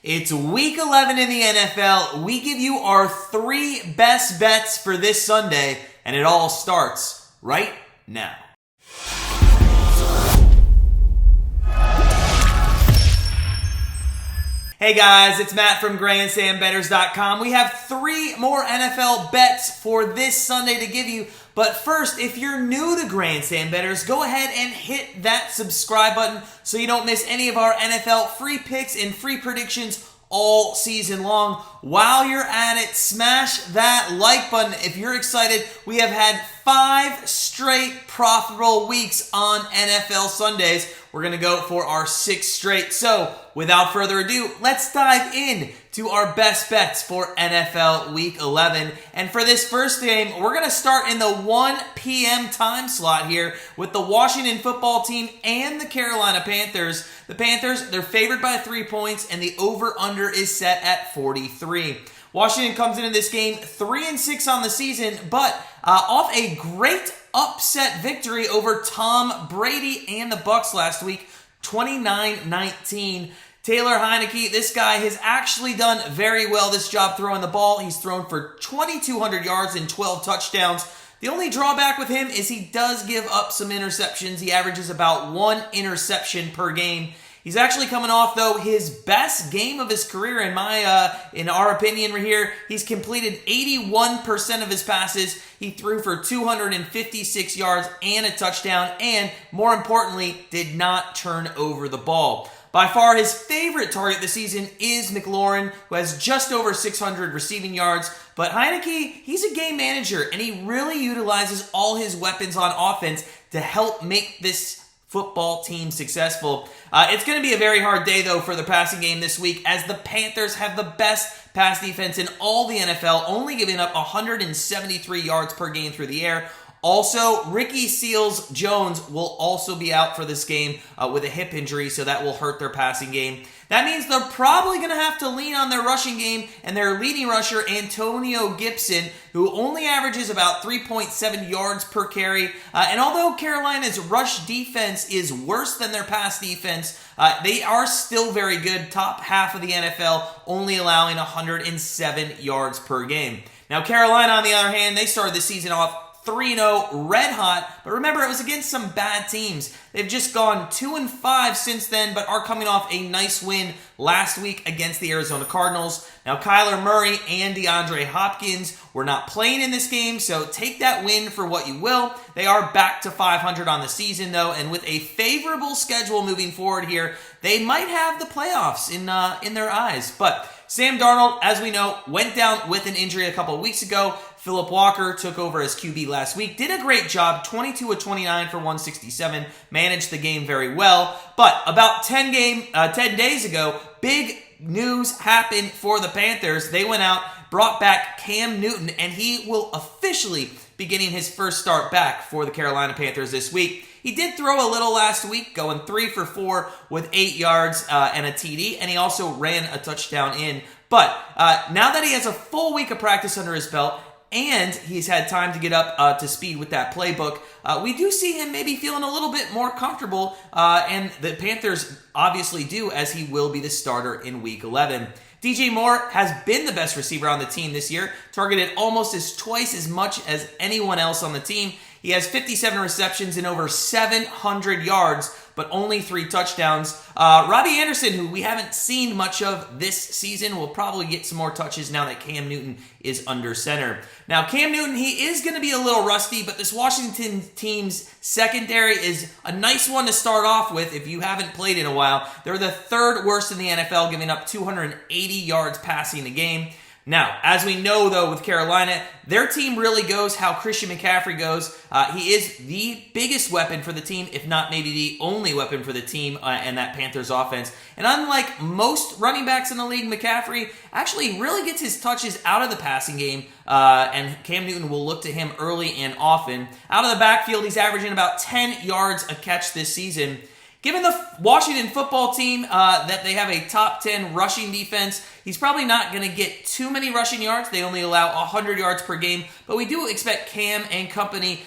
It's week 11 in the NFL. We give you our 3 best bets for this Sunday, and it all starts right now. Hey guys, it's Matt from Grandstand, Bettors.com. We have 3 more NFL bets for this Sunday to give you. But first, if you're new to Grandstand Bettors, go ahead and hit that subscribe button so you don't miss any of our NFL free picks and free predictions all season long. While you're at it, smash that like button if you're excited. We have had 5 straight profitable weeks on NFL Sundays. We're going to go for our 6th straight. So, without further ado, let's dive in to our best bets for NFL Week 11. And for this first game, we're going to start in the 1 p.m. time slot here with the Washington football team and the Carolina Panthers. The Panthers, they're favored by 3 points, and the over-under is set at 43. Washington comes into this game 3-6 on the season, but off a great upset victory over Tom Brady and the Bucs last week, 29-19. Taylor Heinicke, this guy has actually done very well this job throwing the ball. He's thrown for 2,200 yards and 12 touchdowns. The only drawback with him is he does give up some interceptions. He averages about 1 interception per game. He's actually coming off, though, his best game of his career, in our opinion here. He's completed 81% of his passes. He threw for 256 yards and a touchdown, and more importantly, did not turn over the ball. By far, his favorite target this season is McLaurin, who has just over 600 receiving yards. But Heinicke, he's a game manager, and he really utilizes all his weapons on offense to help make this football team successful. It's going to be a very hard day, though, for the passing game this week, as the Panthers have the best pass defense in all the NFL, only giving up 173 yards per game through the air. Also, Ricky Seals-Jones will also be out for this game with a hip injury, so that will hurt their passing game. That means they're probably going to have to lean on their rushing game and their leading rusher, Antonio Gibson, who only averages about 3.7 yards per carry. And although Carolina's rush defense is worse than their pass defense, they are still very good, top half of the NFL, only allowing 107 yards per game. Now, Carolina, on the other hand, they started the season off 3-0, red hot, but remember, it was against some bad teams. They've just gone 2-5 since then, but are coming off a nice win last week against the Arizona Cardinals. Now, Kyler Murray and DeAndre Hopkins were not playing in this game, so take that win for what you will. They are back to 500 on the season, though, and with a favorable schedule moving forward here, they might have the playoffs in their eyes. But Sam Darnold, as we know, went down with an injury a couple of weeks ago. Philip Walker took over as QB last week, did a great job, 22 of 29 for 167, managed the game very well. But about 10 days ago, big news happened for the Panthers. They went out, brought back Cam Newton, and he will officially be getting his first start back for the Carolina Panthers this week. He did throw a little last week, going 3 for 4 with 8 yards and a TD, and he also ran a touchdown in. But now that he has a full week of practice under his belt, and he's had time to get up to speed with that playbook, we do see him maybe feeling a little bit more comfortable, and the Panthers obviously do, as he will be the starter in Week 11. DJ Moore has been the best receiver on the team this year, targeted almost twice as much as anyone else on the team. He has 57 receptions and over 700 yards, but only 3 touchdowns. Robbie Anderson, who we haven't seen much of this season, will probably get some more touches now that Cam Newton is under center. Now, Cam Newton, he is going to be a little rusty, but this Washington team's secondary is a nice one to start off with if you haven't played in a while. They're the 3rd worst in the NFL, giving up 280 yards passing a game. Now, as we know, though, with Carolina, their team really goes how Christian McCaffrey goes. He is the biggest weapon for the team, if not maybe the only weapon for the team and that Panthers offense. And unlike most running backs in the league, McCaffrey actually really gets his touches out of the passing game, and Cam Newton will look to him early and often. Out of the backfield, he's averaging about 10 yards a catch this season. Given the Washington football team that they have a top 10 rushing defense, he's probably not going to get too many rushing yards. They only allow 100 yards per game, but we do expect Cam and company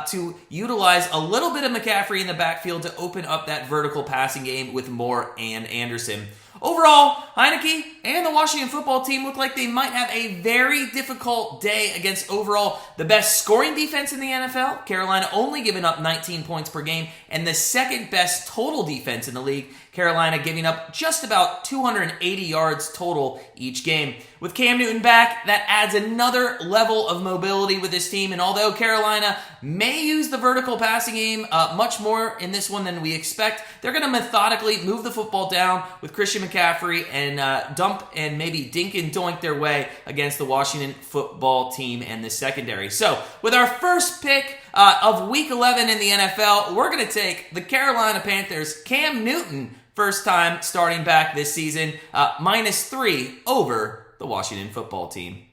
to utilize a little bit of McCaffrey in the backfield to open up that vertical passing game with Moore and Anderson. overall, Heineke and the Washington football team look like they might have a very difficult day against overall the best scoring defense in the NFL. Carolina only giving up 19 points per game, and the second best total defense in the league. Carolina giving up just about 280 yards total each game. With Cam Newton back, that adds another level of mobility with this team, and although Carolina may use the vertical passing game much more in this one than we expect, they're going to methodically move the football down with Christian McCaffrey and dump and maybe dink and doink their way against the Washington football team and the secondary. So, with our first pick of Week 11 in the NFL, we're going to take the Carolina Panthers, Cam Newton, first time starting back this season, -3 over the Washington football team.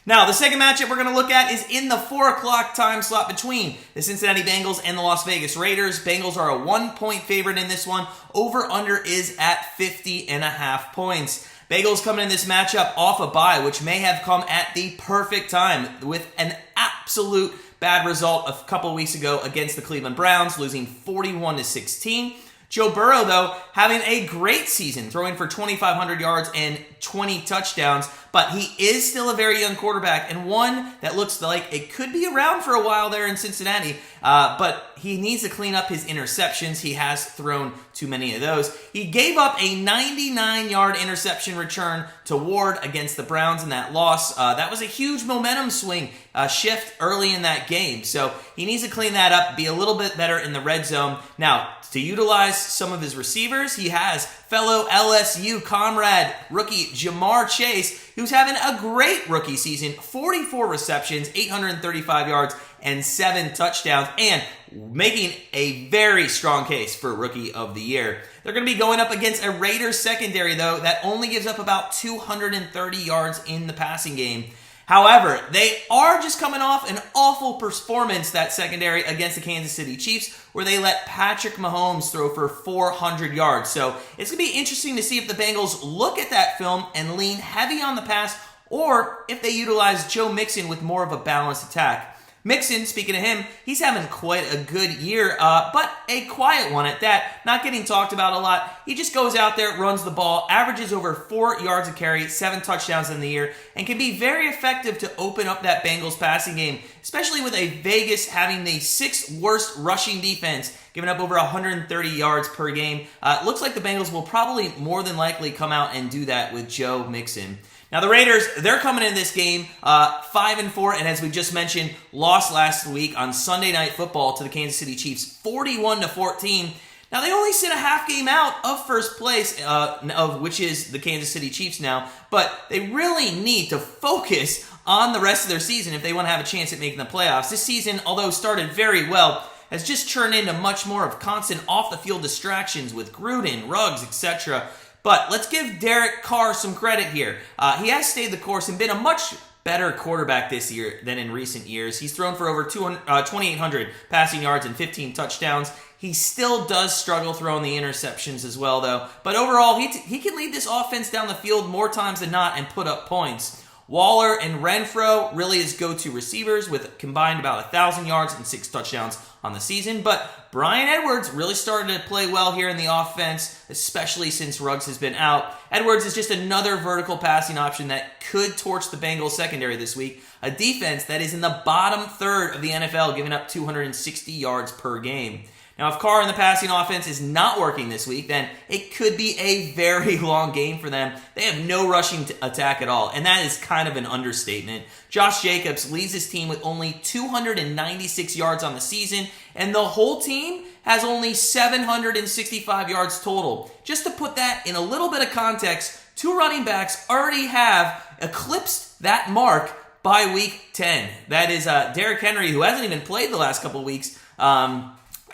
Now, the second matchup we're going to look at is in the 4 o'clock time slot between the Cincinnati Bengals and the Las Vegas Raiders. Bengals are a 1-point favorite in this one. Over-under is at 50.5 points. Bengals coming in this matchup off a bye, which may have come at the perfect time with an absolute bad result a couple weeks ago against the Cleveland Browns, losing 41-16. Joe Burrow, though, having a great season, throwing for 2,500 yards and 20 touchdowns, but he is still a very young quarterback and one that looks like it could be around for a while there in Cincinnati, but he needs to clean up his interceptions. He has thrown too many of those. He gave up a 99-yard interception return to Ward against the Browns in that loss. That was a huge momentum swing shift early in that game, so he needs to clean that up, be a little bit better in the red zone. Now, to utilize some of his receivers, he has fellow LSU comrade rookie Jamar Chase, who's having a great rookie season, 44 receptions, 835 yards, and 7 touchdowns, and making a very strong case for Rookie of the Year. They're going to be going up against a Raiders secondary, though, that only gives up about 230 yards in the passing game. However, they are just coming off an awful performance, that secondary, against the Kansas City Chiefs, where they let Patrick Mahomes throw for 400 yards. So it's going to be interesting to see if the Bengals look at that film and lean heavy on the pass, or if they utilize Joe Mixon with more of a balanced attack. Mixon, speaking of him, he's having quite a good year, but a quiet one at that, not getting talked about a lot. He just goes out there, runs the ball, averages over 4 yards a carry, 7 touchdowns in the year, and can be very effective to open up that Bengals passing game, especially with a Vegas having the 6th worst rushing defense, giving up over 130 yards per game. Looks like the Bengals will probably more than likely come out and do that with Joe Mixon. Now, the Raiders, they're coming in this game 5-4, and as we just mentioned, lost last week on Sunday Night Football to the Kansas City Chiefs, 41-14. Now, they only sit a half game out of first place, of which is the Kansas City Chiefs now, but they really need to focus on the rest of their season if they want to have a chance at making the playoffs. This season, although started very well, has just turned into much more of constant off-the-field distractions with Gruden, Ruggs, etc. But let's give Derek Carr some credit here. He has stayed the course and been a much better quarterback this year than in recent years. He's thrown for over 2,800 passing yards and 15 touchdowns. He still does struggle throwing the interceptions as well, though. But overall, he can lead this offense down the field more times than not and put up points. Waller and Renfro really his go-to receivers with combined about 1,000 yards and 6 touchdowns on the season. But Bryan Edwards really started to play well here in the offense, especially since Ruggs has been out. Edwards is just another vertical passing option that could torch the Bengals secondary this week, a defense that is in the bottom third of the NFL, giving up 260 yards per game. Now, if Carr in the passing offense is not working this week, then it could be a very long game for them. They have no rushing attack at all, and that is kind of an understatement. Josh Jacobs leads his team with only 296 yards on the season, and the whole team has only 765 yards total. Just to put that in a little bit of context, 2 running backs already have eclipsed that mark by week 10. That is Derrick Henry, who hasn't even played the last couple of weeks,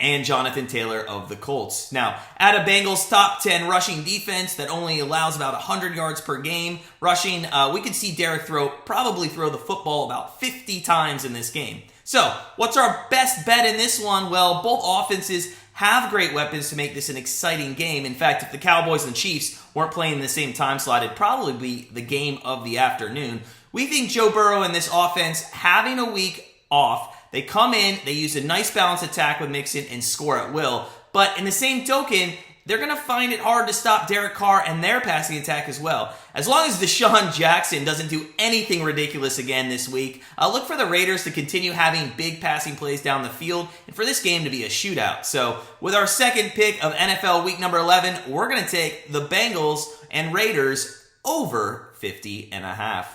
and Jonathan Taylor of the Colts. Now, at a Bengals top 10 rushing defense that only allows about 100 yards per game rushing, we could see Derek probably throw the football about 50 times in this game. So, what's our best bet in this one? Well, both offenses have great weapons to make this an exciting game. In fact, if the Cowboys and Chiefs weren't playing in the same time slot, it'd probably be the game of the afternoon. We think Joe Burrow and this offense having a week off, they come in, they use a nice balanced attack with Mixon and score at will. But in the same token, they're going to find it hard to stop Derek Carr and their passing attack as well. As long as Deshaun Jackson doesn't do anything ridiculous again this week, look for the Raiders to continue having big passing plays down the field and for this game to be a shootout. So with our second pick of NFL Week number 11, we're going to take the Bengals and Raiders over 50.5.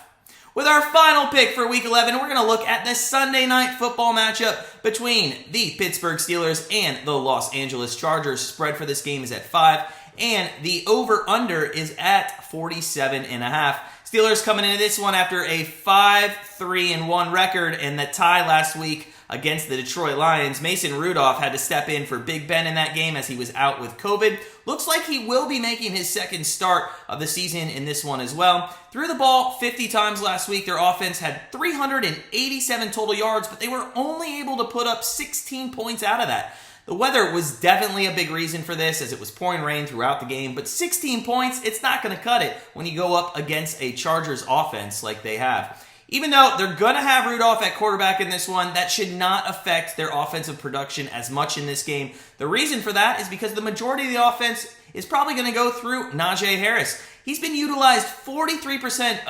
With our final pick for Week 11, we're going to look at the Sunday Night Football matchup between the Pittsburgh Steelers and the Los Angeles Chargers. Spread for this game is at 5, and the over-under is at 47.5. Steelers coming into this one after a 5-3-1 record and the tie last week against the Detroit Lions. Mason Rudolph had to step in for Big Ben in that game as he was out with COVID. Looks like he will be making his second start of the season in this one as well. Threw the ball 50 times last week. Their offense had 387 total yards, but they were only able to put up 16 points out of that. The weather was definitely a big reason for this as it was pouring rain throughout the game, but 16 points, it's not going to cut it when you go up against a Chargers offense like they have. Even though they're going to have Rudolph at quarterback in this one, that should not affect their offensive production as much in this game. The reason for that is because the majority of the offense is probably going to go through Najee Harris. He's been utilized 43%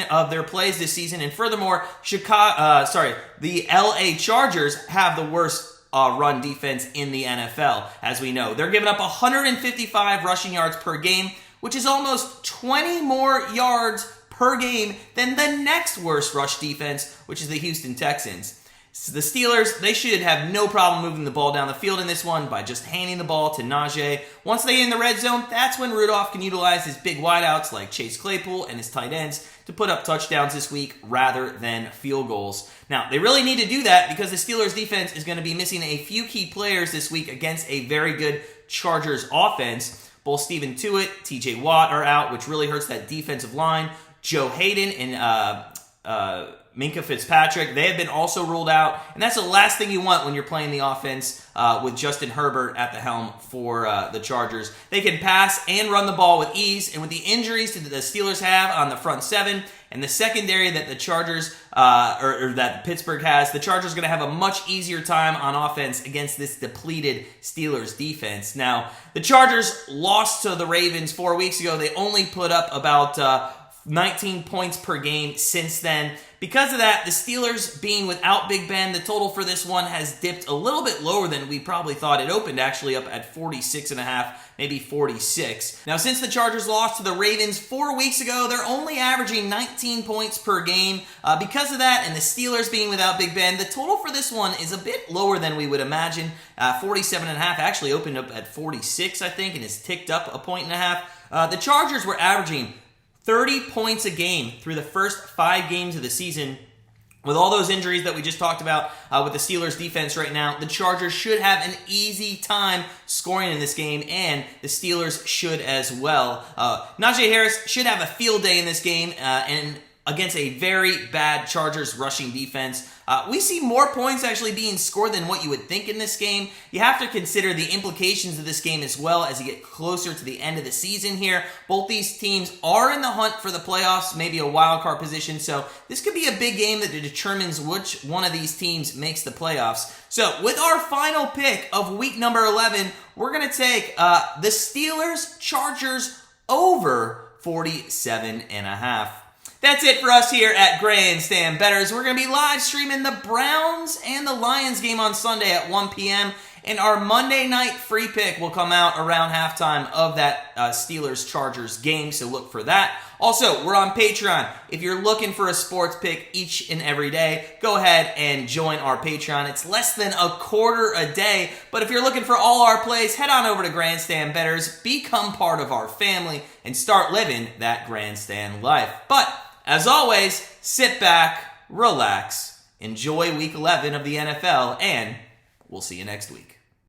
of their plays this season, and furthermore, the LA Chargers have the worst run defense in the NFL, as we know. They're giving up 155 rushing yards per game, which is almost 20 more yards per game than the next worst rush defense, which is the Houston Texans. The Steelers, they should have no problem moving the ball down the field in this one by just handing the ball to Najee. Once they get in the red zone, that's when Rudolph can utilize his big wideouts like Chase Claypool and his tight ends to put up touchdowns this week rather than field goals. Now, they really need to do that because the Steelers defense is going to be missing a few key players this week against a very good Chargers offense. Both Steven Tuitt, TJ Watt are out, which really hurts that defensive line. Joe Hayden and Minka Fitzpatrick, they have been also ruled out, and that's the last thing you want when you're playing the offense with Justin Herbert at the helm for the Chargers. They can pass and run the ball with ease, and with the injuries that the Steelers have on the front seven and the secondary that the Chargers or that Pittsburgh has, the Chargers are going to have a much easier time on offense against this depleted Steelers defense. Now, the Chargers lost to the Ravens 4 weeks ago. They only put up about 19 points per game since then. Because of that, the Steelers being without Big Ben, the total for this one has dipped a little bit lower than we probably thought. It opened actually up at 46.5, maybe 46. Now, since the Chargers lost to the Ravens 4 weeks ago, they're only averaging 19 points per game. Because of that, and the Steelers being without Big Ben, the total for this one is a bit lower than we would imagine. 47.5 actually opened up at 46, I think, and has ticked up a point and a half. The Chargers were averaging 30 points a game through the first 5 games of the season. With all those injuries that we just talked about with the Steelers defense right now, the Chargers should have an easy time scoring in this game, and the Steelers should as well. Najee Harris should have a field day in this game and against a very bad Chargers rushing defense. We see more points actually being scored than what you would think in this game. You have to consider the implications of this game as well as you get closer to the end of the season here. Both these teams are in the hunt for the playoffs, maybe a wild card position, so this could be a big game that determines which one of these teams makes the playoffs. So with our final pick of week number 11, we're going to take the Steelers Chargers over 47.5. That's it for us here at Grandstand Bettors. We're going to be live streaming the Browns and the Lions game on Sunday at 1 p.m. And our Monday night free pick will come out around halftime of that Steelers-Chargers game, so look for that. Also, we're on Patreon. If you're looking for a sports pick each and every day, go ahead and join our Patreon. It's less than $0.25 a day, but if you're looking for all our plays, head on over to Grandstand Bettors, become part of our family, and start living that Grandstand life. But as always, sit back, relax, enjoy Week 11 of the NFL, and we'll see you next week.